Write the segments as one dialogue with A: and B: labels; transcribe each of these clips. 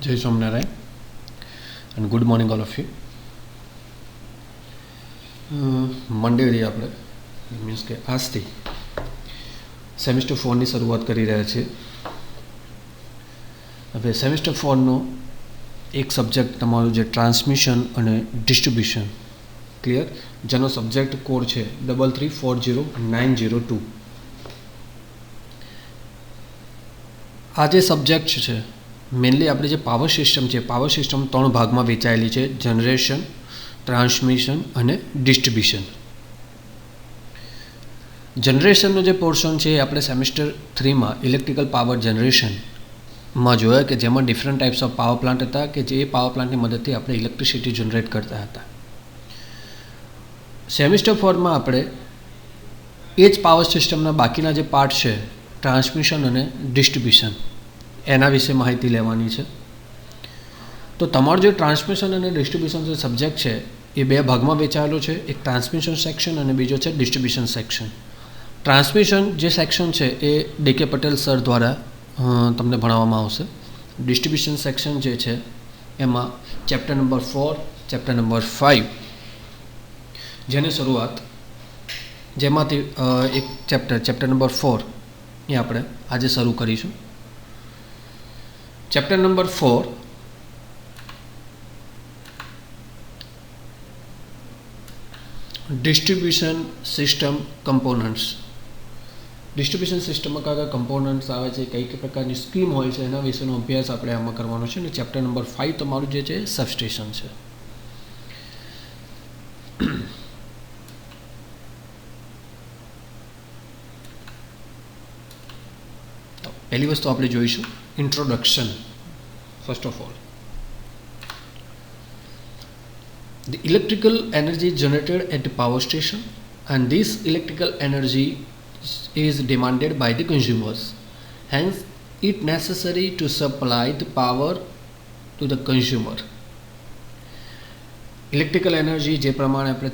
A: Jai Somnarayan and good morning all of you. મંડે રી આપણે means કે આજથી સેમિસ્ટર 4ની શરૂઆત કરી રહ્યા છીએ. હવે સેમિસ્ટર 4નો એક સબ્જેક્ટ તમારું જે ટ્રાન્સમિશન અને ડિસ્ટ્રીબ્યુશન, ક્લિયર, જેનો સબ્જેક્ટ કોડ છે 3340902. આ જે સબ્જેક્ટ છે મેઇનલી આપણે જે પાવર સિસ્ટમ છે, પાવર સિસ્ટમ 3 ભાગમાં વહેંચાયેલી છે: જનરેશન, ટ્રાન્સમિશન અને ડિસ્ટ્રીબ્યુશન. જનરેશનનો જે પોર્શન છે એ આપણે સેમિસ્ટર 3માં ઇલેક્ટ્રિકલ પાવર જનરેશનમાં જોયા કે જેમાં different types of power plant હતા કે જે પાવર પ્લાન્ટની મદદથી આપણે ઇલેક્ટ્રિસિટી જનરેટ કરતા હતા. સેમિસ્ટર 4માં આપણે એ જ પાવર સિસ્ટમના બાકીના જે પાર્ટ છે, ટ્રાન્સમિશન અને ડિસ્ટ્રીબ્યુશન, એના વિશે માહિતી લેવાની છે. તો તમારો જે ટ્રાન્સમિશન અને ડિસ્ટ્રીબ્યુશન જે સબ્જેક્ટ છે એ 2 ભાગમાં વહેંચાયેલો છે. એક ટ્રાન્સમિશન સેક્શન અને બીજો છે ડિસ્ટ્રીબ્યુશન સેક્શન. ટ્રાન્સમિશન જે સેક્શન છે એ ડી.કે. પટેલ સર દ્વારા તમને ભણાવવામાં આવશે. ડિસ્ટ્રીબ્યુશન સેક્શન જે છે એમાં ચેપ્ટર નંબર 4, ચેપ્ટર નંબર 5, જેની શરૂઆત જેમાંથી એક ચેપ્ટર નંબર 4 એ આપણે આજે શરૂ કરીશું. Chapter number 4 distribution system components. Distribution સિસ્ટમમાં કયા કમ્પોનન્ટ્સ આવે છે, કઈ કઈ પ્રકારની સ્કીમ હોય છે, એના વિશેનો અભ્યાસ આપણે આમાં કરવાનો છે. અને ચેપ્ટર નંબર 5 તમારું જે છે સબસ્ટેશન છે. પહેલી વસ્તુ આપણે જોઈશું introduction. First of all, the electrical energy generated at the power station, and this electrical energy is demanded by the consumers. Hence, it necessary to supply the power to the consumer. Electrical energy જે પ્રમાણે આપણે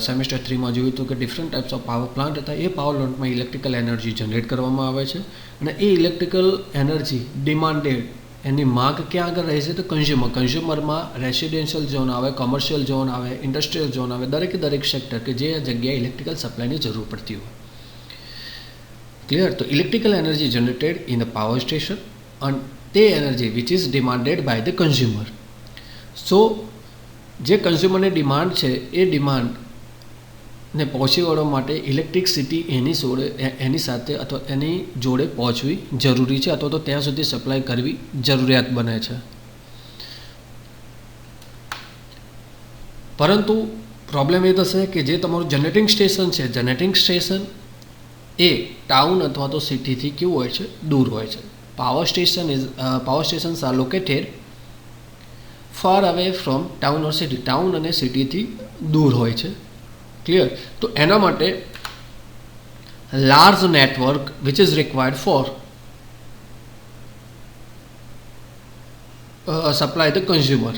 A: semester 3માં જોયું હતું કે different types of power plant હતા, એ power પ્લાન્ટમાં electrical energy generate કરવામાં આવે છે. અને એ ઇલેક્ટ્રિકલ એનર્જી ડિમાન્ડેડ, એની માંગ ક્યાં આગળ રહે છે તો કન્ઝ્યુમરમાં રેસિડેન્શિયલ ઝોન આવે, કોમર્શિયલ ઝોન આવે, ઇન્ડસ્ટ્રીયલ ઝોન આવે, દરેક સેક્ટર કે જે જગ્યાએ ઇલેક્ટ્રિકલ સપ્લાયની જરૂર પડતી હોય. ક્લિયર? તો electrical energy generated in the power station, અને તે energy which is demanded by the consumer. So જે કન્ઝ્યુમરની ડિમાન્ડ છે એ ડિમાન્ડને પહોંચી વળવા માટે ઇલેક્ટ્રિસિટી એની સાથે અથવા એની જોડે પહોંચવી જરૂરી છે, અથવા તો ત્યાં સુધી સપ્લાય કરવી જરૂરિયાત બને છે. પરંતુ પ્રોબ્લેમ એ થશે કે જે તમારું જનરેટિંગ સ્ટેશન છે, જનરેટિંગ સ્ટેશન એ ટાઉન અથવા તો સિટીથી કેવું હોય છે, દૂર હોય છે. Power stations are located far away from town or city. Town અને સિટીથી દૂર હોય છે. ક્લિયર? તો એના માટે large network which is required for supply the consumer.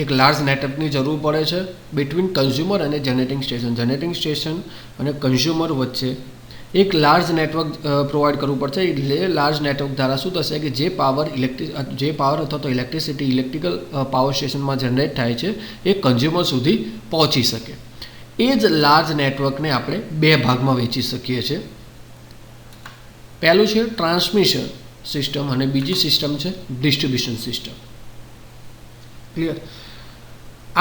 A: એક લાર્જ નેટવર્કની જરૂર પડે છે બિટવીન કન્ઝ્યુમર અને જનરેટિંગ સ્ટેશન. જનરેટિંગ સ્ટેશન અને કન્ઝ્યુમર વચ્ચે એક લાર્જ નેટવર્ક પ્રોવાઈડ કરવું પડશે. એટલે લાર્જ નેટવર્ક દ્વારા શું થશે કે જે પાવર અથવા તો ઇલેક્ટ્રિસિટી ઇલેક્ટ્રિકલ પાવર સ્ટેશનમાં જનરેટ થાય છે એ કન્ઝ્યુમર સુધી પહોંચી શકે. એ જ લાર્જ નેટવર્કને આપણે 2 ભાગમાં વહેંચી શકીએ છીએ. પહેલું છે ટ્રાન્સમિશન સિસ્ટમ અને બીજી સિસ્ટમ છે ડિસ્ટ્રીબ્યુશન સિસ્ટમ. ક્લિયર?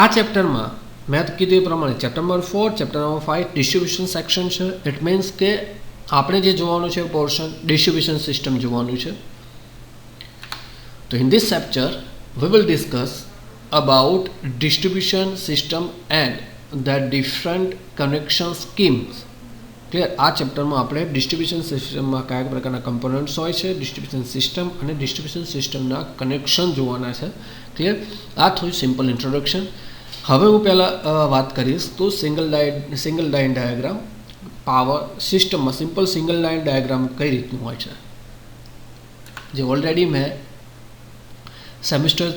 A: આ ચેપ્ટરમાં મેં કીધું એ પ્રમાણે chapter number 4, chapter number 5 distribution section છે. ઇટ મીન્સ કે આપણે જે જોવાનું છે પોર્શન ડિસ્ટ્રીબ્યુશન સિસ્ટમ જોવાનું છે. તો in this chapter we will discuss about distribution system and the different connection schemes. Clear? આ ચેપ્ટરમાં આપણે ડિસ્ટ્રીબ્યુશન સિસ્ટમમાં કયા પ્રકારના કમ્પોનન્ટ્સ હોય છે, ડિસ્ટ્રીબ્યુશન સિસ્ટમ અને ડિસ્ટ્રીબ્યુશન સિસ્ટમના કનેક્શન જોવાના છે. ક્લિયર? આ થોડું સિમ્પલ ઇન્ટ્રોડક્શન. હવે હું પહેલાં વાત કરીશ તો સિંગલ લાઇન ડાયાગ્રામ પાવર સિસ્ટમમાં. સિમ્પલ સિંગલ લાઇન ડાયાગ્રામ કઈ રીતનું હોય છે, જે ઓલરેડી મેં સેમિસ્ટર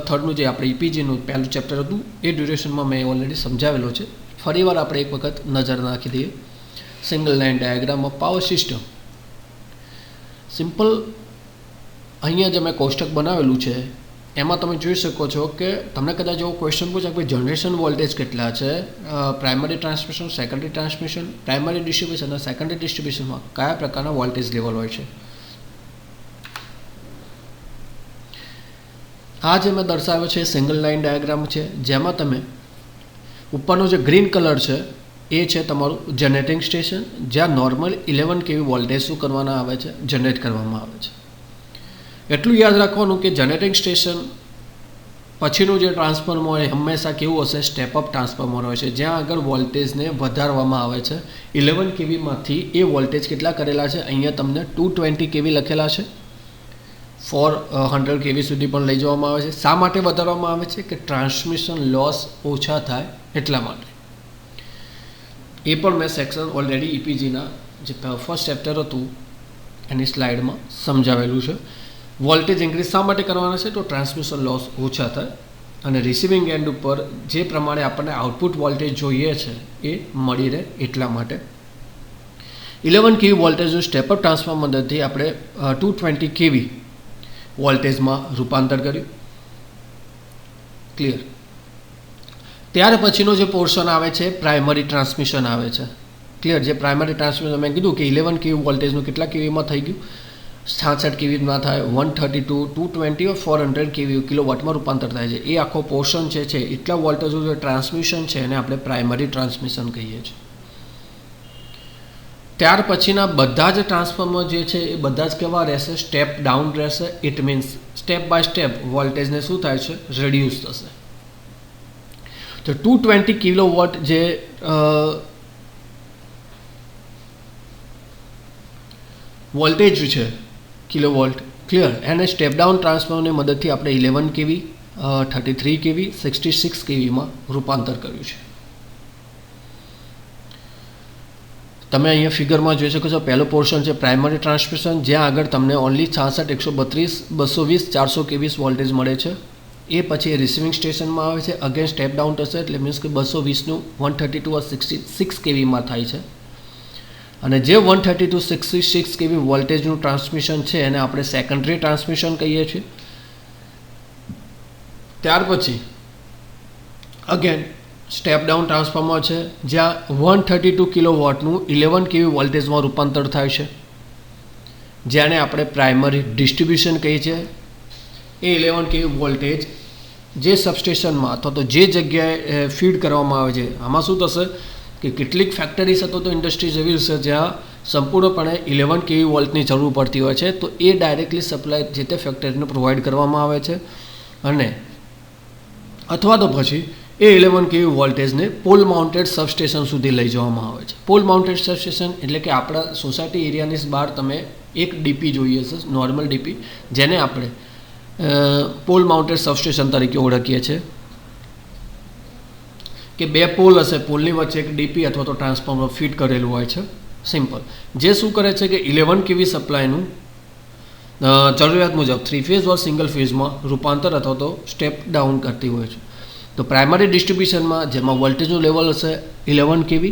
A: 3નું જે આપણે ઇપીજીનું પહેલું ચેપ્ટર હતું એ ડ્યુરેશનમાં મેં ઓલરેડી સમજાવેલો છે. ફરીવાર આપણે એક વખત નજર નાખી દઈએ. Single line diagram of power system. Simple અહીંયા જે મેં કોષ્ટક બનાવેલું છે એમાં તમે જોઈ શકો છો કે તમને કદાચ એવો ક્વેશ્ચન પૂછે કે જનરેશન વોલ્ટેજ કેટલા છે primary transmission, secondary transmission, primary distribution અને સેકન્ડરી ડિસ્ટ્રીબ્યુશનમાં કયા પ્રકારના વોલ્ટેજ લેવલ હોય છે. આ જે મેં દર્શાવ્યો છે સિંગલ લાઇન ડાયાગ્રામ છે, જેમાં તમે ઉપરનો જે ગ્રીન કલર છે એ છે તમારું જનરેટિંગ સ્ટેશન, જ્યાં નોર્મલ 11 kV વોલ્ટેજ શું કરવાના આવે છે, જનરેટ કરવામાં આવે છે. એટલું યાદ રાખવાનું કે જનરેટિંગ સ્ટેશન પછીનું જે ટ્રાન્સફોર્મર હોય હંમેશા કેવું હશે, સ્ટેપ અપ ટ્રાન્સફોર્મર હોય છે, જ્યાં આગળ વોલ્ટેજને વધારવામાં આવે છે. 11 kVમાંથી એ વોલ્ટેજ કેટલા કરેલા છે, અહીંયા તમને 220 kV લખેલા છે, 400 kV સુધી પણ લઈ જવામાં આવે છે. શા માટે વધારવામાં આવે છે કે ટ્રાન્સમિશન લોસ ઓછા થાય એટલા માટે. એ પણ મેં સેક્શન ઓલરેડી ઇપીજીના જે ફર્સ્ટ ચેપ્ટર હતું એની સ્લાઇડમાં સમજાવેલું છે. વોલ્ટેજ ઇન્ક્રીઝ શા માટે કરવાના છે, તો ટ્રાન્સમિશન લોસ ઓછા થાય અને રિસીવિંગ એન્ડ ઉપર જે પ્રમાણે આપણને આઉટપુટ વોલ્ટેજ જોઈએ છે એ મળી રહે એટલા માટે. 11 kV વોલ્ટેજનું સ્ટેપ અપ ટ્રાન્સફોર્મર મદદથી આપણે 220 kV વોલ્ટેજમાં રૂપાંતર કર્યું. ક્લિયર. ત્યાર પછીનો જે પોર્શન આવે છે પ્રાઇમરી ટ્રાન્સમિશન આવે છે. ક્લિયર. જે પ્રાઇમરી ટ્રાન્સમિશન મેં કીધું કે 11 kV વોલ્ટેજનું કેટલા કેવીમાં થઈ ગયું, 66 kVમાં થાય, 132, 220 or 400 kV કિલોવોટમાં રૂપાંતર થાય છે. એ આખો પોર્શન છે એટલા વોલ્ટેજનું જે ટ્રાન્સમિશન છે એને આપણે પ્રાઇમરી ટ્રાન્સમિશન કહીએ છીએ. ત્યાર પછીના બધા જ ટ્રાન્સફોર્મર જે છે એ બધા જ કેવા રહેશે, સ્ટેપ ડાઉન રહેશે. It means step by step વોલ્ટેજને શું થાય છે, રેડ્યુસ થશે. તો 220 કિલોવોટ જે વોલ્ટેજ છે કિલોવોલ્ટ, ક્લિયર, એને સ્ટેપ ડાઉન ટ્રાન્સફોર્મરની મદદથી આપણે 11 kV, 33 kV, 66 kVમાં રૂપાંતર કર્યું છે. તમે અહીંયા ફિગરમાં જોઈ શકો છો, પહેલો પોર્શન છે પ્રાઇમરી ટ્રાન્સમિશન, જ્યાં આગળ તમને ઓનલી 66, 132, 220, 400 kV વોલ્ટેજ મળે છે. એ પછી રિસીવિંગ સ્ટેશનમાં આવે છે, અગેન સ્ટેપ ડાઉન થશે, એટલે મીન્સ કે 220નું 132 or 66 kVમાં થાય છે. અને જે 132, 66 kV વોલ્ટેજનું ટ્રાન્સમિશન છે એને આપણે સેકન્ડરી ટ્રાન્સમિશન કહીએ છીએ. ત્યાર પછી અગેન સ્ટેપ ડાઉન ટ્રાન્સફોર્મર છે, જ્યાં 132 કિલોવોટનું 11 kV વોલ્ટેજમાં રૂપાંતર થાય છે, જેને આપણે પ્રાઇમરી ડિસ્ટ્રીબ્યુશન કહીએ છીએ. એ 11 kV વોલ્ટેજ જે સબસ્ટેશનમાં અથવા તો જે જગ્યાએ ફીડ કરવામાં આવે છે, આમાં શું થશે કે કેટલીક ફેક્ટરીઝ અથવા તો ઇન્ડસ્ટ્રીઝ એવી હશે જ્યાં સંપૂર્ણપણે 11 kV વોલ્ટની જરૂર પડતી હોય છે, તો એ ડાયરેક્ટલી સપ્લાય જે તે ફેક્ટરીને પ્રોવાઈડ કરવામાં આવે છે. અને અથવા તો પછી એ 11 kV વોલ્ટેજને પોલ માઉન્ટેડ સબસ્ટેશન સુધી લઈ જવામાં આવે છે. પોલ માઉન્ટેડ સબસ્ટેશન એટલે કે આપણા સોસાયટી એરિયાની બહાર તમે એક ડીપી જોઈએ છે, નોર્મલ ડીપી, જેને આપણે પોલ માઉન્ટેડ સબસ્ટેશન તરીકે ઓળખીએ છીએ. કે બે પોલ હશે, પોલની વચ્ચે એક ડીપી અથવા તો ટ્રાન્સફોર્મર ફિટ કરેલું હોય છે, સિમ્પલ. જે શું કરે છે કે 11 kV સપ્લાયનું જરૂરિયાત મુજબ 3 ફેઝ ઓર સિંગલ ફેઝમાં રૂપાંતર અથવા તો સ્ટેપ ડાઉન કરતી હોય છે. તો પ્રાઇમરી ડિસ્ટ્રીબ્યુશનમાં જેમાં વોલ્ટેજનું લેવલ હશે 11 kV,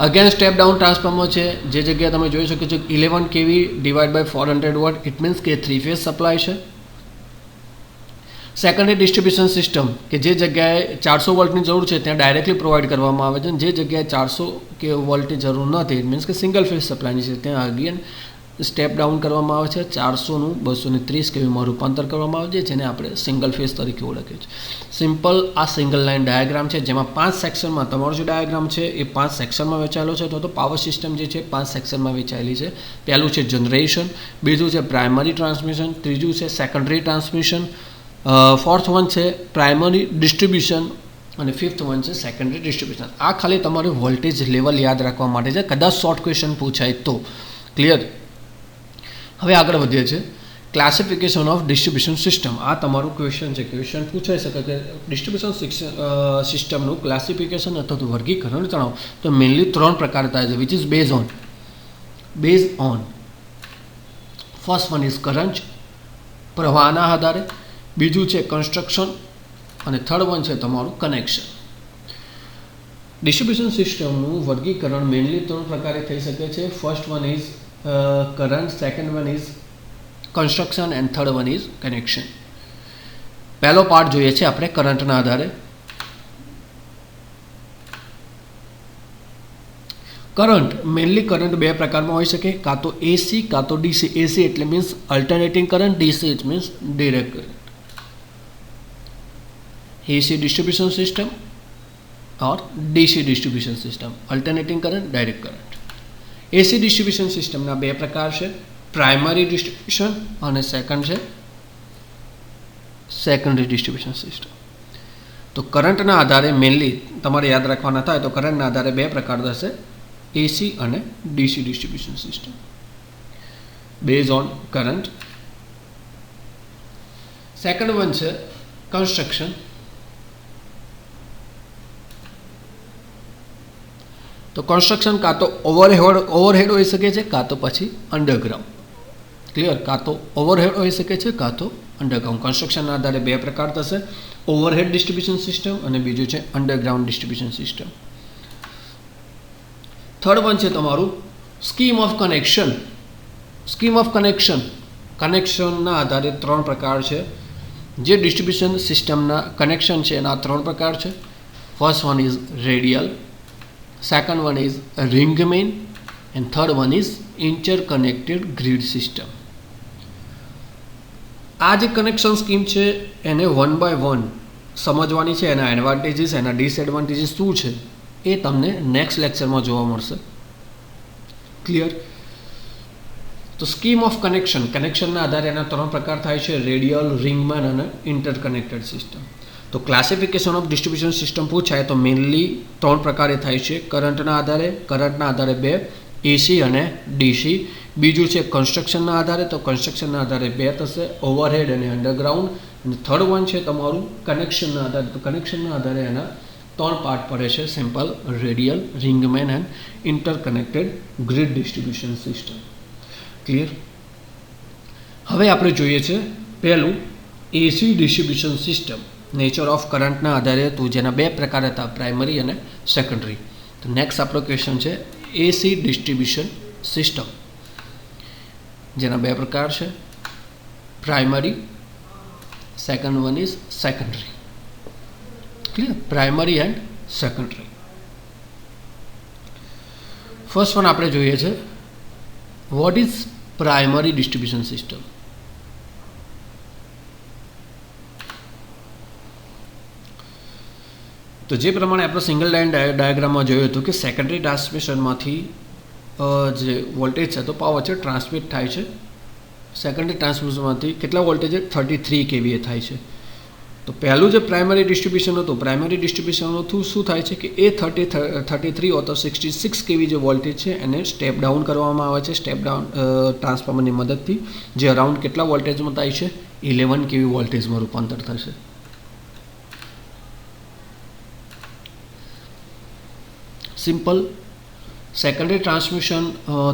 A: again step down transformer છે, જે જગ્યાએ તમે જોઈ શકો છો 11 kV divide by 400 watt, it means કે 3 ફેઝ સપ્લાય છે. સેકન્ડરી ડિસ્ટ્રીબ્યુશન સિસ્ટમ કે જે જગ્યાએ 400 વોલ્ટની જરૂર છે ત્યાં ડાયરેક્ટલી પ્રોવાઈડ કરવામાં આવે છે, જે જગ્યાએ 400 કે વોલ્ટની જરૂર નથી, ઇટ મીન્સ કે સિંગલ ફેઝ સપ્લાયની છે, ત્યાં અગેન સ્ટેપ ડાઉન કરવામાં આવે છે, 400નું 230 kVમાં રૂપાંતર કરવામાં આવે છે, જેને આપણે સિંગલ ફેઝ તરીકે ઓળખીએ છીએ. સિમ્પલ આ સિંગલ લાઇન ડાયાગ્રામ છે, જેમાં 5 સેક્શનમાં તમારો જે ડાયાગ્રામ છે એ 5 સેક્શનમાં વહેંચાયેલો છે, તો પાવર સિસ્ટમ જે છે 5 સેક્શનમાં વહેંચાયેલી છે. પહેલું છે જનરેશન, બીજું છે પ્રાઇમરી ટ્રાન્સમિશન, ત્રીજું છે સેકન્ડરી ટ્રાન્સમિશન, ફોર્થ વન છે પ્રાઇમરી ડિસ્ટ્રીબ્યુશન અને ફિફ્થ વન છે સેકન્ડરી ડિસ્ટ્રીબ્યુશન. આ ખાલી તમારે વોલ્ટેજ લેવલ યાદ રાખવા માટે છે, કદાચ શોર્ટ ક્વેશ્ચન પૂછાય તો. ક્લિયર. હવે આગળ વધીએ છીએ ક્લાસિફિકેશન ઓફ ડિસ્ટ્રીબ્યુશન સિસ્ટમ. આ તમારું ક્વેશ્ચન છે, ક્વેશ્ચન પૂછાઈ શકે કે ડિસ્ટ્રીબ્યુશન સિસ્ટમનું ક્લાસિફિકેશન અથવા તો વર્ગીકરણ જણાવો. તો મેઇનલી 3 પ્રકાર થાય છે, which is base on first one is current, પ્રવાહના આધારે, બીજું છે કન્સ્ટ્રક્શન અને થર્ડ વન છે તમારું કનેક્શન. ડિસ્ટ્રીબ્યુશન સિસ્ટમનું વર્ગીકરણ મેઇનલી 3 પ્રકારે થઈ શકે છે. First one is current, second one is construction and third one is connection. પહેલો પાર્ટ જોઈએ છે આપણે કરંટના આધારે. કરંટ મેઇનલી કરંટ બે પ્રકારમાં હોઈ શકે, કાં તો એસી કાં તો ડીસી. એસી એટલે means alternating current, DC it means direct current. AC distribution system और DC distribution system, alternating current, direct current. AC distribution system बे प्रकार है, प्राइमरी डिस्ट्रीब्यूशन और सेकंड है सेकंडरी डिस्ट्रीब्यूशन सिस्टम. तो करंटना आधारे मेनली तमारे याद रखवाना था तो करंटना आधारे बे प्रकार थशे, एसी और DC distribution system based on current. Second one है कंस्ट्रक्शन. तो कंस्ट्रक्शन का तो ओवरहेड हो सके का तो पछी अंडरग्राउंड. क्लियर, का तो ओवरहेड हो सके का तो अंडरग्राउंड. कंस्ट्रक्शन आधारे बे प्रकार थशे, ओवरहेड डिस्ट्रीब्यूशन सिस्टम और बीजू है underground distribution system. Third one है तमारू scheme of connection. Scheme of connection, connection आधारे त्रण प्रकार है. जे डिस्ट्रीब्यूशन सिस्टम कनेक्शन है एना त्रण प्रकार है. First one is radial, second one is ring main and third one is interconnected grid system. આ જે કનેક્શન સ્કીમ છે એને વન બાય વન સમજવાની છે. એના એડવાન્ટેજીસ એના ડિસએડવાન્ટેજીસ શું છે એ તમને નેક્સ્ટ લેક્ચરમાં જોવા મળશે. ક્લિયર. તો સ્કીમ ઓફ કનેક્શન, કનેક્શનના આધારે એના ત્રણ પ્રકાર થાય છે, રેડિયલ, રિંગમેન અને ઇન્ટરકનેક્ટેડ સિસ્ટમ. तो क्लासिफिकेशन ऑफ डिस्ट्रीब्यूशन सिस्टम पूछाय तो मेनली त्रण प्रकार थाय छे, करंटना आधारे बे, एसी और डीसी. बीजू है कंस्ट्रक्शन आधारे, तो कंस्ट्रक्शन आधारे बे थशे, ओवरहेड और अंडरग्राउंड. थर्ड वन है तमारू कनेक्शन आधारे, तो कनेक्शन आधारे एना त्रण पार्ट पड़े छे, simple, radial, ring main and interconnected grid distribution system. Clear. हवे आपणे जोईए छे पहेलुं AC distribution system. Nature of करंटना आधारे तो जेना बे प्रकार था, प्राइमरी और सेकंडरी. तो नेक्स्ट आपणो क्वेश्चन है एसी डिस्ट्रीब्यूशन सिस्टम, जेना बे प्रकार है, primary, second one is secondary. Clear, primary and secondary. First one आपणे जोईए छे what is primary distribution system. तो जे प्रमाणे आपणे सिंगल लाइन डायग्राम में जोयुं हतुं कि सेकंडरी ट्रांसमिशन में जे वोल्टेज है तो पावर है ट्रांसमिट थाय छे. सेकंडरी ट्रांसमिशन में केटला वोल्टेज 33 kVA थाय छे. तो पहलू जो प्राइमरी डिस्ट्रीब्यूशन हतुं, प्राइमरी डिस्ट्रीब्यूशन शुं थाय छे कि ए 33 और तो 66 kV जो वोल्टेज है एने स्टेप डाउन करवामां आवे छे, स्टेप डाउन ट्रांसफॉर्मर की मदद थी, जे अराउंड केटला वोल्टेज में थाय छे 11 kV वोल्टेज में रूपांतर थशे. सिंपल, सेकंडरी ट्रांसमिशन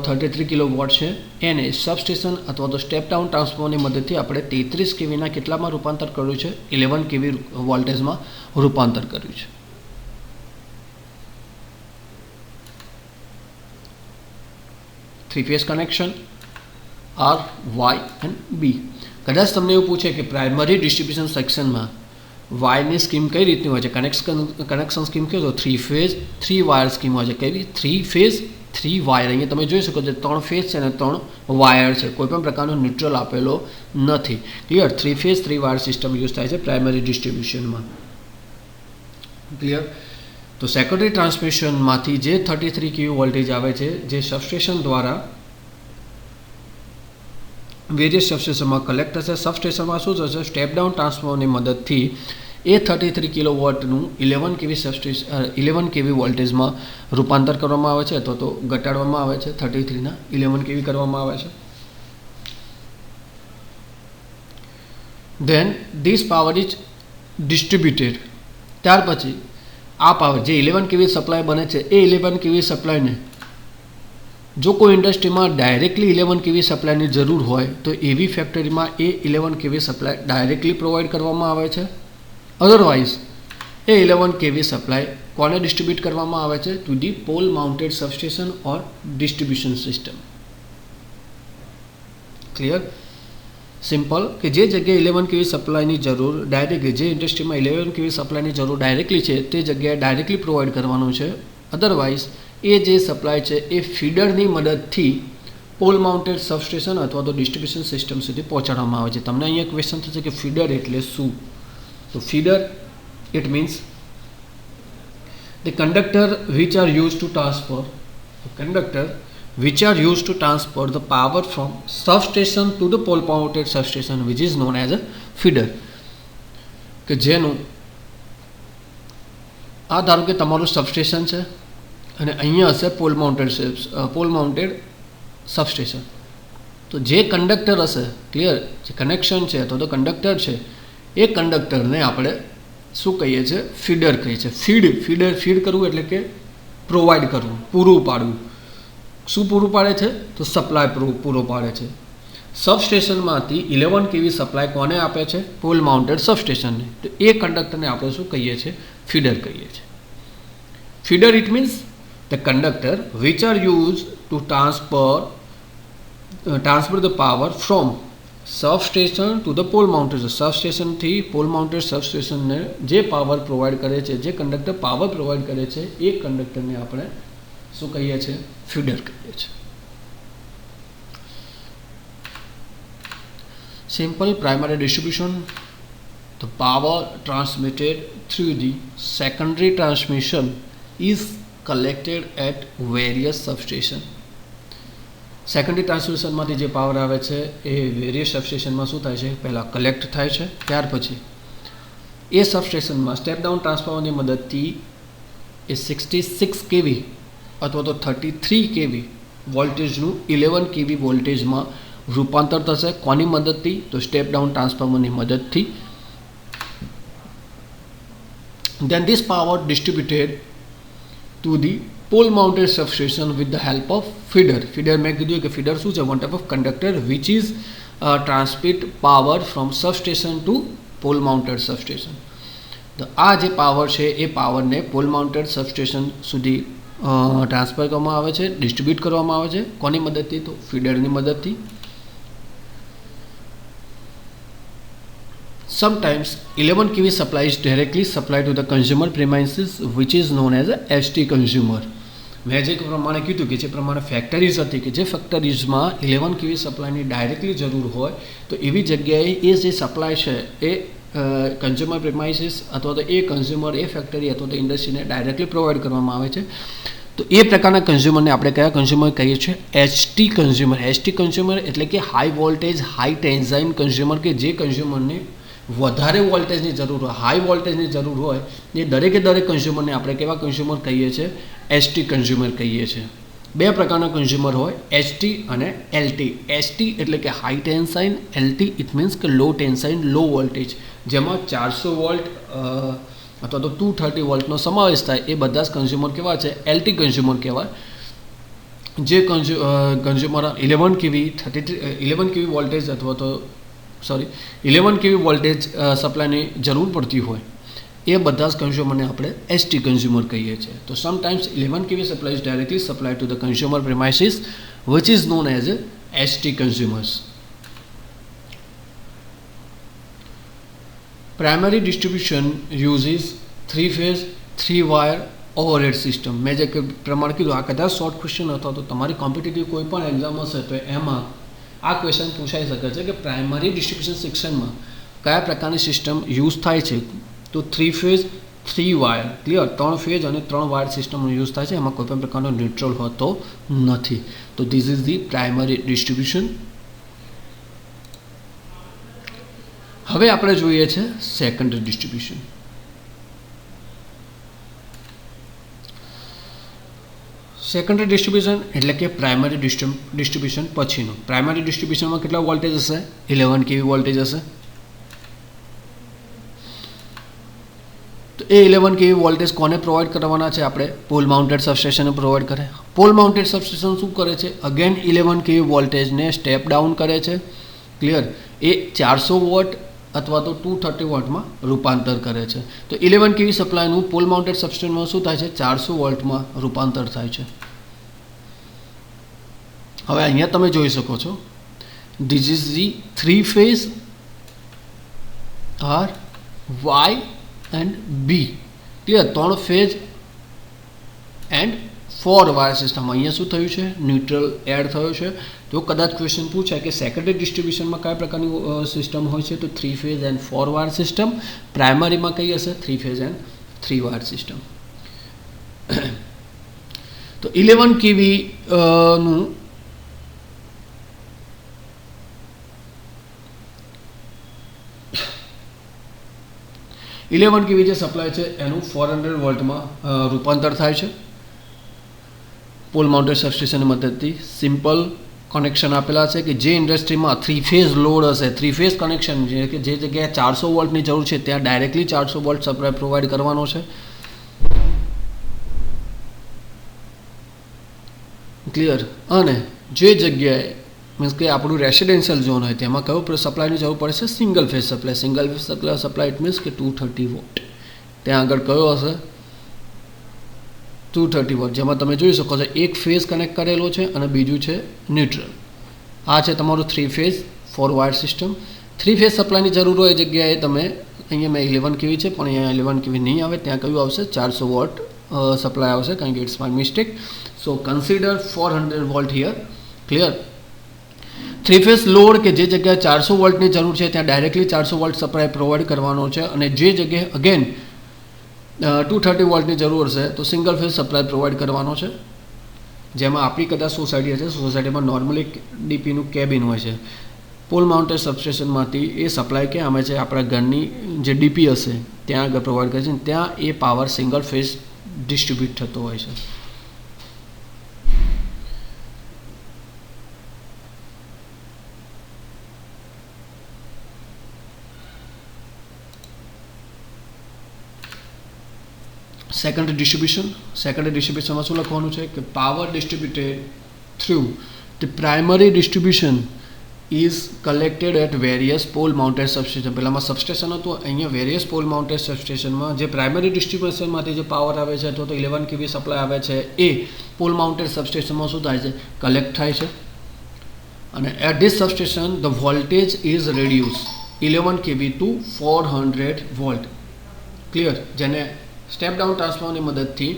A: 33 किलोवॉट है एने सबस्टेशन अथवा तो स्टेप डाउन ट्रांसफॉर्मर की मदद थी आपणे 33 kV केटला में रूपांतर कर्युं छे, 11 kV वोल्टेज में रूपांतर कर्युं छे. Three phase connection R, Y and B. कदाच तमने एवुं पूछे कि प्राइमरी डिस्ट्रीब्यूशन सेक्शन में वाय ની સ્કીમ કઈ રીતની હોય છે, કનેક્શન સ્કીમ કહો તો 3 ફેઝ 3 વાયર સ્કીમ હોય છે. કેવી? 3 ફેઝ 3 વાયર. અહીંયા તમે જોઈ શકો છો 3 ફેઝ છે અને 3 વાયર છે, કોઈપણ પ્રકારનો ન્યુટ્રલ આપેલો નથી. Clear. 3 phase 3 wire system use થાય છે પ્રાઇમરી ડિસ્ટ્રીબ્યુશનમાં. ક્લિયર. તો સેકન્ડરી ટ્રાન્સમિશનમાંથી જે 33 kV વોલ્ટેજ આવે છે, જે સબસ્ટેશન દ્વારા वेरियस सबस्टेशन में कलेक्ट थे. सबस्टेशन में शू थे, स्टेप डाउन ट्रांसफॉर्मर की मदद थी ए 33 किलोवॉटनु 11 kV सबस्टेशन 11 kV वोल्टेज में रूपांतर करवामां आवे छे अथवा तो घटाडवामां आवे छे. 33 ना 11 kV करवामां आवे छे. Then this power is distributed. त्यार पछी आ पावर जे 11 kV सप्लाय बने छे ए 11 kV सप्लाय ने जो कोई इंडस्ट्री में डायरेक्टली 11 kV सप्लाय की जरूर हो तो एवी फैक्टरी में ए 11 kV सप्लाय डायरेक्टली प्रोवाइड करवामां आवे छे. अदरवाइज ए 11 kV सप्लाय कोने डिस्ट्रीब्यूट करवामां आवे छे to the pole mounted substation और डिस्ट्रीब्यूशन सिस्टम. क्लियर. સિમ્પલ કે જે જગ્યાએ 11 kV સપ્લાયની જરૂર ડાયરેક્ટલી જે ઇન્ડસ્ટ્રીમાં 11 kV સપ્લાયની જરૂર ડાયરેક્ટલી છે તે જગ્યાએ ડાયરેક્ટલી પ્રોવાઈડ કરવાનું છે. અધરવાઇઝ એ જે સપ્લાય છે એ ફીડરની મદદથી પોલ માઉન્ટેડ સબસ્ટેશન અથવા તો ડિસ્ટ્રીબ્યુશન સિસ્ટમ સુધી પહોંચાડવામાં આવે છે. તમને અહીંયા ક્વેશ્ચન થશે કે ફીડર એટલે શું? તો feeder it means the conductor which are used to transfer the power from substation to the pole mounted substation which is known as a feeder. કે જેનું આ ધારો કે તમારું સબસ્ટેશન છે અને અહીંયા હશે પોલ માઉન્ટેડ સબસ્ટેશન. તો જે કંડક્ટર હશે, ક્લિયર, જે કનેક્શન છે અથવા તો કંડક્ટર છે એ કંડક્ટરને આપણે શું કહીએ છીએ? ફીડર કહીએ છીએ. ફીડ કરવું એટલે કે પ્રોવાઈડ કરવું, પૂરું પાડવું. શું પૂરું પાડે છે? તો સપ્લાય પૂરો પાડે છે. સબસ્ટેશનમાંથી 11 kV સપ્લાય કોને આપે છે? પોલ માઉન્ટેડ સબસ્ટેશનને. તો એ કંડક્ટરને આપણે શું કહીએ છીએ? ફીડર કહીએ છીએ. Feeder it means the conductor which are use to transfer the power from substation to the pole mounted. સબસ્ટેશનથી પોલ માઉન્ટેડ સબસ્ટેશનને જે પાવર પ્રોવાઈડ કરે છે, જે કંડક્ટર પાવર પ્રોવાઈડ કરે છે એ કંડક્ટરને આપણે શું કહીએ છીએ? ફીડર કહીએ છીએ. Simple primary distribution, the power transmitted through the secondary transmission is collected at various substation. Secondary ટ્રાન્સમિશનમાંથી જે પાવર આવે છે એ વેરિયસ સબસ્ટેશનમાં શું થાય છે? પહેલાં કલેક્ટ થાય છે, ત્યાર પછી એ સબસ્ટેશનમાં સ્ટેપ ડાઉન ટ્રાન્સફોર્મરની મદદથી એ 66 kV અથવા તો 33 kV વોલ્ટેજનું 11 kV વોલ્ટેજમાં રૂપાંતર થશે. કોની મદદથી? તો સ્ટેપ ડાઉન ટ્રાન્સફોર્મરની મદદથી. Then this power distributed to the pole mounted substation with the help of feeder. Feeder મેં કીધું કે feeder શું છે? One type of conductor which is transmit power from substation to pole mounted substation. તો આ જે પાવર છે એ પાવરને પોલ માઉન્ટેડ સબસ્ટેશન સુધી ટ્રાન્સફર કરવામાં આવે છે, ડિસ્ટ્રીબ્યુટ કરવામાં આવે છે. કોની મદદથી? તો ફીડરની મદદથી. Sometimes 11 kV supply is directly supplied to the consumer premises which is known as a ST consumer. મેં જે પ્રમાણે કીધું કે જે પ્રમાણે ફેક્ટરીઝ હતી કે જે ફેક્ટરીઝમાં 11 kV સપ્લાયની ડાયરેક્ટલી જરૂર હોય તો એવી જગ્યાએ એ જે સપ્લાય છે એ કન્ઝ્યુમર પ્રેમાઇસીસ અથવા તો એ કન્ઝ્યુમર એ ફેક્ટરી અથવા તો ઇન્ડસ્ટ્રીને ડાયરેક્ટલી પ્રોવાઈડ કરવામાં આવે છે. તો એ પ્રકારના કન્ઝ્યુમરને આપણે કયા કન્ઝ્યુમર કહીએ છીએ? HT consumer. એચટી કન્ઝ્યુમર એટલે કે હાઈ વોલ્ટેજ હાઈ ટેન્સાઇન કન્ઝ્યુમર, કે જે કન્ઝ્યુમરને વધારે વોલ્ટેજની જરૂર હોય, હાઈ વોલ્ટેજની જરૂર હોય એ દરેક કન્ઝ્યુમરને આપણે કેવા કન્ઝ્યુમર કહીએ છીએ? એચટી કન્ઝ્યુમર કહીએ છીએ. બે પ્રકારના કન્ઝ્યુમર હોય, એચટી અને એલટી. એચટી એટલે કે હાઈ ટેન્સાઇન, એલટી ઇટ મીન્સ કે લો ટેન્સાઇન લો વોલ્ટેજ, જેમાં 400 વોલ્ટ અથવા તો 230 વોલ્ટનો સમાવેશ થાય. એ બધા જ કન્ઝ્યુમર કેવા છે? એલટી કન્ઝ્યુમર કહેવાય. જે કન્ઝ્યુમર 11 kV વોલ્ટેજ અથવા તો 11 kV વોલ્ટેજ સપ્લાયની જરૂર પડતી હોય એ બધા જ કન્ઝ્યુમરને આપણે એચટી કન્ઝ્યુમર કહીએ છીએ. તો sometimes 11 kV supply is directly supply to the consumer premises which is known as HT consumers. Primary distribution uses 3-phase 3-wire overhead system. મેં જે પ્રમાણે કીધું આ કદાચ શોર્ટ ક્વેશ્ચન અથવા તો તમારી કોમ્પિટિટિવ કોઈ પણ એક્ઝામ હશે તો એમાં આ ક્વેશ્ચન પૂછાઈ શકે છે કે પ્રાઇમરી ડિસ્ટ્રીબ્યુશન સેક્શનમાં કયા પ્રકારની સિસ્ટમ યુઝ થાય છે? તો 3-phase 3-wire, ક્લિયર, 3 ફેઝ અને 3 વાયર સિસ્ટમનો યુઝ થાય છે. એમાં કોઈ પણ પ્રકારનો ન્યુટ્રલ હોતો નથી. તો this is the primary distribution. હવે આપણે જોઈએ છે સેકન્ડરી ડિસ્ટ્રીબ્યુશન. સેકન્ડરી ડિસ્ટ્રીબ્યુશન એટલે કે પ્રાઇમરી ડિસ્ટ્રીબ્યુશન પછીનું. પ્રાઇમરી ડિસ્ટ્રીબ્યુશનમાં કેટલા વોલ્ટેજ હશે? 11 kV વોલ્ટેજ હશે. તો એ 11 kV વોલ્ટેજ કોને પ્રોવાઈડ કરવાના છે? આપણે પોલ માઉન્ટેડ સબસ્ટેશનને પ્રોવાઈડ કરે. પોલ માઉન્ટેડ સબસ્ટેશન શું કરે છે? અગેન 11 kV વોલ્ટેજને સ્ટેપ ડાઉન કરે છે, ક્લિયર. એ 400 વોટ અથવા તો 230 વોટમાં રૂપાંતર કરે છે. તો 11 kV સપ્લાયનું પોલ માઉન્ટેડ સબસ્ટેશનમાં શું થાય છે? 400 વોલ્ટમાં રૂપાંતર થાય છે. હવે અહીંયા તમે જોઈ શકો છો This is the 3 phase R, Y and B. Clear? 3 phase and 4 wire system. અહીંયા શું થયું છે? ન્યુટ્રલ એડ થયો છે. તો કદાચ ક્વેશ્ચન પૂછાય કે સેકન્ડરી ડિસ્ટ્રીબ્યુશનમાં કયા પ્રકારની સિસ્ટમ હોય છે, તો 3 ફેઝ એન્ડ 4 વાયર સિસ્ટમ. પ્રાઇમરીમાં કઈ હશે? 3 ફેઝ એન્ડ 3 વાયર સિસ્ટમ. તો 11 kV નું જે સપ્લાય છે એનું 400 વોલ્ટમાં રૂપાંતર થાય છે પોલ માઉન્ટેડ સબસ્ટેશનની મદદથી. સિમ્પલ કનેક્શન આપેલા છે કે જે ઇન્ડસ્ટ્રીમાં 3 ફેઝ લોડ હશે, 3 ફેઝ કનેક્શન છે કે જે જગ્યાએ 400 વોલ્ટની જરૂર છે ત્યાં ડાયરેક્ટલી 400 વોલ્ટ સપ્લાય પ્રોવાઈડ કરવાનો છે. ક્લિયર? અને જે જગ્યાએ મીન્સ કે આપણું રેસિડેન્શિયલ ઝોન હોય તેમાં કયો સપ્લાયની જરૂર પડે છે? Single phase supply. Single phase supply it means કે 230 વોટ. ત્યાં આગળ કયો હશે? 230 વોટ. જેમાં તમે જોઈ શકો છો એક ફેઝ કનેક્ટ કરેલો છે અને બીજું છે ન્યુટ્રલ. આ છે તમારું 3 ફેઝ 4 વાયર સિસ્ટમ. 3 ફેઝ સપ્લાયની જરૂર હોય એ જગ્યાએ તમે અહીંયા મેં 11 kV છે પણ અહીંયા 11 kV નહીં આવે, ત્યાં કયું આવશે? 400 વોટ સપ્લાય આવશે, કારણ કે it's my mistake. So consider 400 volt here. Clear? 3 phase load કે જે જગ્યાએ 400 વોલ્ટની જરૂર છે ત્યાં ડાયરેક્ટલી 400 વોલ્ટ સપ્લાય પ્રોવાઈડ કરવાનો છે, અને જે જગ્યાએ અગેન 230 વોલ્ટની જરૂર છે તો સિંગલ ફેઝ સપ્લાય પ્રોવાઈડ કરવાનો છે. જેમાં આપણી કદાચ સોસાયટી છે, સોસાયટીમાં નોર્મલી ડીપીનું કેબિન હોય છે. પોલ માઉન્ટેડ સબસ્ટેશનમાંથી એ સપ્લાય ક્યાં આવે છે? આપણા ઘરની જે ડીપી હશે ત્યાં આગળ પ્રોવાઈડ કરે છે, ત્યાં એ પાવર સિંગલ ફેઝ ડિસ્ટ્રીબ્યુટ થતો હોય છે. સેકન્ડરી ડિસ્ટ્રીબ્યુશનમાં શું લખવાનું છે કે power distributed through the primary distribution is collected at various pole mounted substation. પહેલાંમાં સબસ્ટેશન હતું, અહીંયા વેરિયસ પોલ માઉન્ટેડ સબસ્ટેશનમાં જે પ્રાઇમરી ડિસ્ટ્રીબ્યુશનમાંથી જે પાવર આવે છે અથવા તો 11 kV સપ્લાય આવે છે એ પોલ માઉન્ટેડ સબસ્ટેશનમાં શું થાય છે? કલેક્ટ થાય છે. અને at this substation the voltage is reduce 11 kV to 400 volt. Clear? જેને સ્ટેપ ડાઉન ટ્રાન્સફોર્મરની મદદથી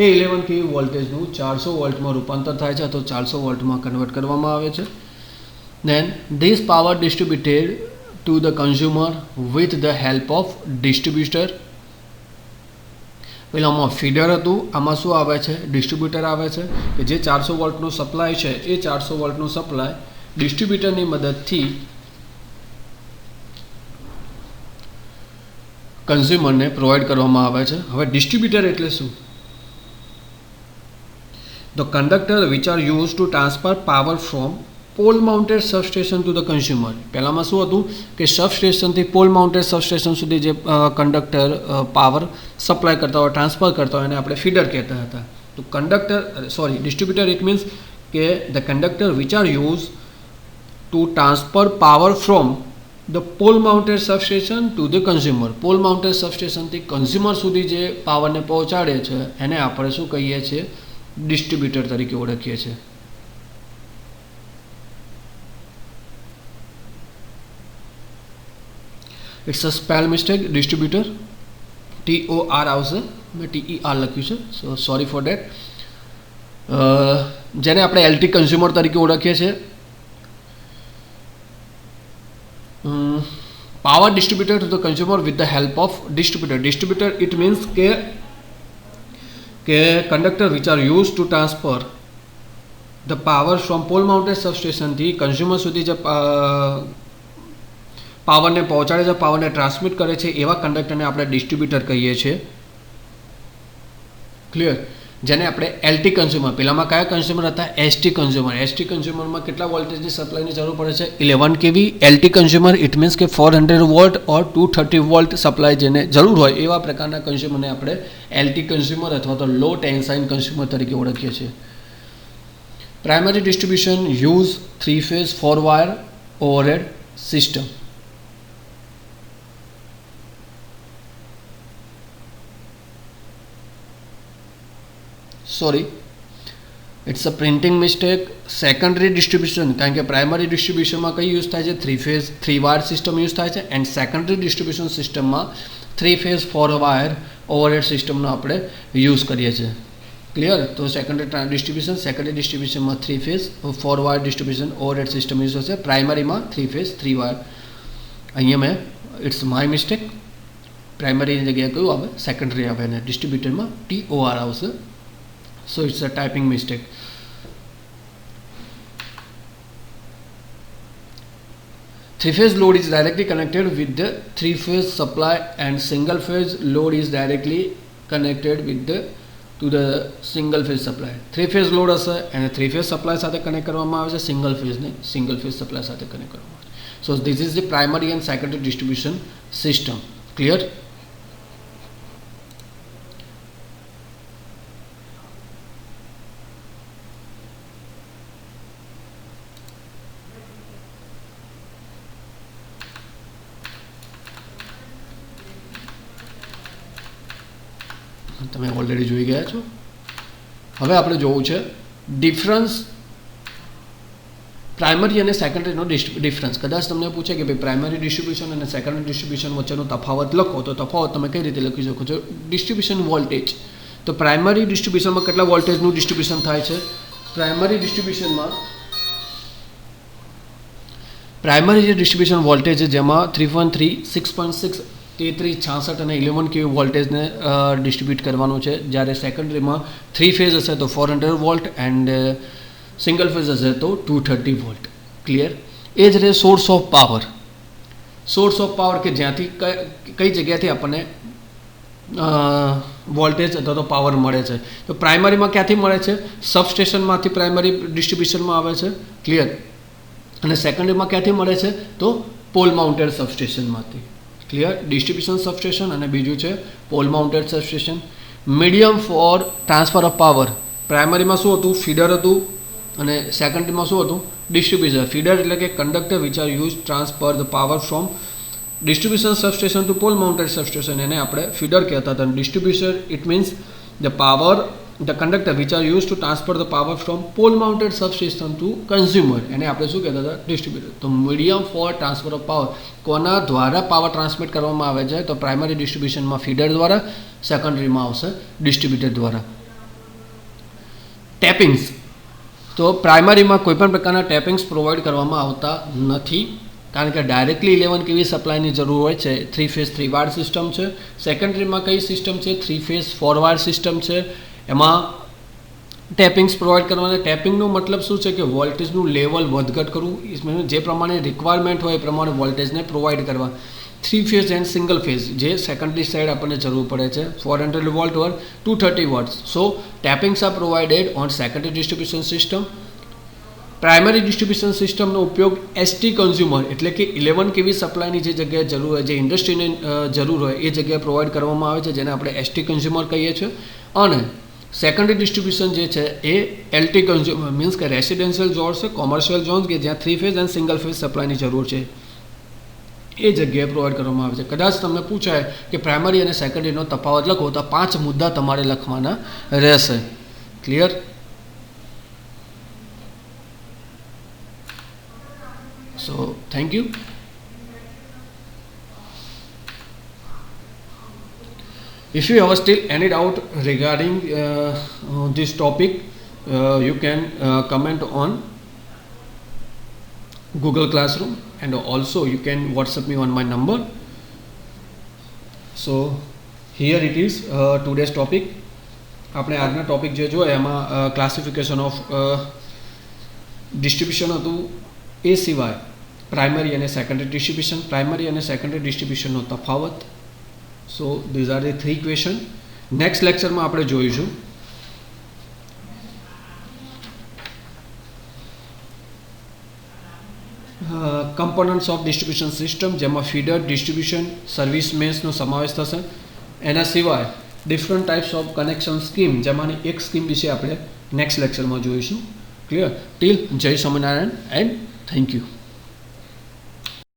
A: એ 11 kV વોલ્ટેજનું 400 વોલ્ટમાં રૂપાંતર થાય છે અથવા 400 વોલ્ટમાં કન્વર્ટ કરવામાં આવે છે. Then this power distributed to the consumer with the help of distributor. પેલામાં ફીડર હતું, આમાં શું આવે છે? ડિસ્ટ્રીબ્યુટર આવે છે કે જે 400 વોલ્ટનો સપ્લાય છે એ 400 વોલ્ટનો સપ્લાય ડિસ્ટ્રીબ્યુટરની મદદથી કન્ઝ્યુમરને પ્રોવાઈડ કરવામાં આવે છે. હવે ડિસ્ટ્રીબ્યુટર એટલે શું? The conductor which are use to transfer power from pole mounted substation to the consumer. પહેલાંમાં શું હતું કે સબસ્ટેશનથી પોલ માઉન્ટેડ સબસ્ટેશન સુધી જે કંડક્ટર પાવર સપ્લાય કરતા હોય, ટ્રાન્સફર કરતા હોય એને આપણે ફીડર કહેતા હતા. તો ડિસ્ટ્રીબ્યુટર ઇટ મીન્સ કે the conductor which are use to transfer power from the pole mounted substation to the consumer. Pole mounted સબસ્ટેશનથી કન્ઝ્યુમર સુધી જે પાવરને પહોંચાડે છે એને આપણે શું કહીએ છીએ? ડિસ્ટ્રીબ્યુટર તરીકે ઓળખીએ છીએ. It's a spell mistake. Distributor TOR આવશે, મેં TER લખ્યું છે, સો સોરી ફોર ડેટ. જેને આપણે LT કન્ઝ્યુમર તરીકે ઓળખીએ છીએ. Power distributor to the consumer with the help of distributor. Distributor it means કે conductor which are use to transfer the power from pole mounted સબસ્ટેશનથી કન્ઝ્યુમર સુધી જે પાવરને પહોંચાડે છે, પાવરને ટ્રાન્સમિટ કરે છે એવા કંડક્ટરને આપણે ડિસ્ટ્રીબ્યુટર કહીએ છીએ. ક્લિયર? જેને આપણે LT કન્ઝ્યુમર, પહેલાંમાં કયા કન્ઝ્યુમર હતા? ST consumer. ST કન્ઝ્યુમરમાં કેટલા વોલ્ટેજની સપ્લાયની જરૂર પડે છે? 11 kV. LT consumer it means કે 400 વોલ્ટ ઓર 230 વોલ્ટ સપ્લાય જેને જરૂર હોય એવા પ્રકારના કન્ઝ્યુમરને આપણે LT કન્ઝ્યુમર અથવા તો લો ટેન્સાઇન કન્ઝ્યુમર તરીકે ઓળખીએ છીએ. Primary distribution use 3 phase 4 wire overhead system. It's a printing mistake. Secondary distribution, કારણ કે પ્રાઇમરી ડિસ્ટ્રીબ્યુશનમાં કઈ યુઝ થાય છે, 3 ફેઝ 3 વાયર સિસ્ટમ યુઝ થાય છે, એન્ડ સેકન્ડરી ડિસ્ટ્રીબ્યુશન સિસ્ટમમાં 3 ફેઝ 4 વાયર ઓવરહેડ સિસ્ટમનો આપણે યુઝ કરીએ છીએ. ક્લિયર? તો સેકન્ડરી ડિસ્ટ્રીબ્યુશનમાં 3 phase 4 wire distribution overhead system use થશે. પ્રાઇમરીમાં 3 ફેઝ 3 વાયર. અહીંયા મેં ઇટ્સ માય મિસ્ટેક, પ્રાઇમરીની જગ્યાએ કયું આવે, સેકન્ડરી આવે, અને ડિસ્ટ્રીબ્યુટરમાં TOR આવશે. So it's a typing mistake. Three-phase load is directly connected with the three-phase supply, and single-phase load is directly connected with the to the single-phase supply. Three-phase load હશે અને three-phase supply સાથે connect કરવામાં આવે છે, single-phase supply સાથે connect કરવામાં આવે છે. So this is the primary and secondary distribution system. Clear? તમે ઓલરેડી જોઈ ગયા છો. હવે આપણે જોવું છે ડિફરન્સ, પ્રાઇમરી અને સેકન્ડરીનો ડિફરન્સ. કદાચ તમને પૂછે કે ભાઈ પ્રાઇમરી ડિસ્ટ્રીબ્યુશન અને સેકન્ડરી ડિસ્ટ્રીબ્યુશન વચ્ચેનો તફાવત લખો, તો તફાવત તમે કઈ રીતે લખી શકો છો? Distribution voltage. તો પ્રાઇમરી ડિસ્ટ્રીબ્યુશનમાં કેટલા વોલ્ટેજનું ડિસ્ટ્રીબ્યુશન થાય છે? પ્રાઇમરી જે ડિસ્ટ્રીબ્યુશન વોલ્ટેજ છે, જેમાં 3.3, 6.6, 33, 66 અને 11 કેવી વોલ્ટેજને ડિસ્ટ્રીબ્યુટ કરવાનું છે. જ્યારે સેકન્ડરીમાં 3 ફેઝ હશે તો 400 વોલ્ટ એન્ડ સિંગલ ફેઝ હશે તો 230 વોલ્ટ. ક્લિયર? એ જ રહે source of power. Source of power કે જ્યાંથી કઈ જગ્યાથી આપણને વોલ્ટેજ અથવા તો પાવર મળે છે. તો પ્રાઇમરીમાં ક્યાંથી મળે છે? સબસ્ટેશનમાંથી પ્રાઇમરી ડિસ્ટ્રીબ્યુશનમાં આવે છે. ક્લિયર? અને સેકન્ડરીમાં ક્યાંથી મળે છે? તો પોલ માઉન્ટેડ સબસ્ટેશનમાંથી. ક્લિયર? ડિસ્ટ્રીબ્યુશન સબસ્ટેશન અને બીજું છે pole mounted substation. Medium for transfer of power. પ્રાઇમરીમાં શું હતું? ફીડર હતું, અને સેકન્ડરીમાં શું હતું? ડિસ્ટ્રીબ્યુશન. ફીડર એટલે કે conductor which are use transfer the power from distribution substation to pole mounted substation. એને આપણે ફીડર કહેતા હતા. Distribution it means the power, the conductor which are use to transfer the power from pole mounted substation to consumer. એને આપણે શું કહેતા હતા? Distributor. તો medium for transfer of power, કોના દ્વારા પાવર ટ્રાન્સમિટ કરવામાં આવે છે? તો પ્રાઇમરી ડિસ્ટ્રીબ્યુશનમાં ફીડર દ્વારા, સેકન્ડરીમાં આવશે ડિસ્ટ્રીબ્યુટર દ્વારા. ટેપિંગ્સ. તો પ્રાઇમરીમાં કોઈપણ પ્રકારના ટેપિંગ્સ પ્રોવાઈડ કરવામાં આવતા નથી, કારણ કે ડાયરેક્ટલી 11 kV સપ્લાયની જરૂર હોય છે. 3 ફેઝ 3 વાયર સિસ્ટમ છે. સેકન્ડરીમાં કઈ સિસ્ટમ છે? 3 ફેઝ 4 વાયર સિસ્ટમ છે. એમાં ટેપિંગ્સ પ્રોવાઈડ કરવાના. ટેપિંગનો મતલબ શું છે? કે વોલ્ટેજનું લેવલ વધઘટ કરવું, જે પ્રમાણે રિક્વાયરમેન્ટ હોય એ પ્રમાણે વોલ્ટેજને પ્રોવાઈડ કરવા. 3 ફેઝ એન્ડ સિંગલ ફેઝ, જે સેકન્ડરી સાઇડ આપણને જરૂર પડે છે, 400 volt or 230 watts. So tappings are provided on secondary distribution system. Primary distribution સિસ્ટમનો ઉપયોગ એસટી કન્ઝ્યુમર એટલે કે 11 kV સપ્લાયની જે જગ્યાએ જરૂર હોય, જે ઇન્ડસ્ટ્રીને જરૂર હોય એ જગ્યાએ પ્રોવાઈડ કરવામાં આવે છે, જેને આપણે એસટી કન્ઝ્યુમર કહીએ છીએ. અને સેકન્ડરી ડિસ્ટ્રીબ્યુશન જે છે એ એલટી કન્ઝ્યુમર મીન્સ કે રેસિડેન્શિયલ ઝોન્સ છે, કોમર્શિયલ ઝોન્સ કે જ્યાં 3 ફેઝ એન્ડ સિંગલ ફેઝ સપ્લાયની જરૂર છે, એ જગ્યાએ પ્રોવાઈડ કરવામાં આવે છે. કદાચ તમને પૂછાય કે પ્રાઇમરી અને સેકન્ડરીનો તફાવત લખો, તો 5 મુદ્દા તમારે લખવાના રહેશે. Clear? So thank you. If you have still any doubt regarding this topic, you can comment on Google Classroom, and also you can WhatsApp me on my number. So here it is, today's topic. આપણે આજના topic જે જોઈએ એમાં classification of distribution હતું. એ સિવાય primary અને secondary ડિસ્ટ્રીબ્યુશનનો તફાવત. So these are the 3 question. Next લેક્ચરમાં આપણે જોઈશું કમ્પોનન્ટ્સ ઓફ ડિસ્ટ્રીબ્યુશન સિસ્ટમ, જેમાં ફીડર, ડિસ્ટ્રીબ્યુશન, સર્વિસ મેન્સનો સમાવેશ થશે. એના સિવાય different types of connection scheme, જેમાંની એક સ્કીમ વિશે આપણે નેક્સ્ટ લેક્ચરમાં જોઈશું. ક્લિયર? ટીલ જય સ્વામિનારાયણ એન્ડ thank you.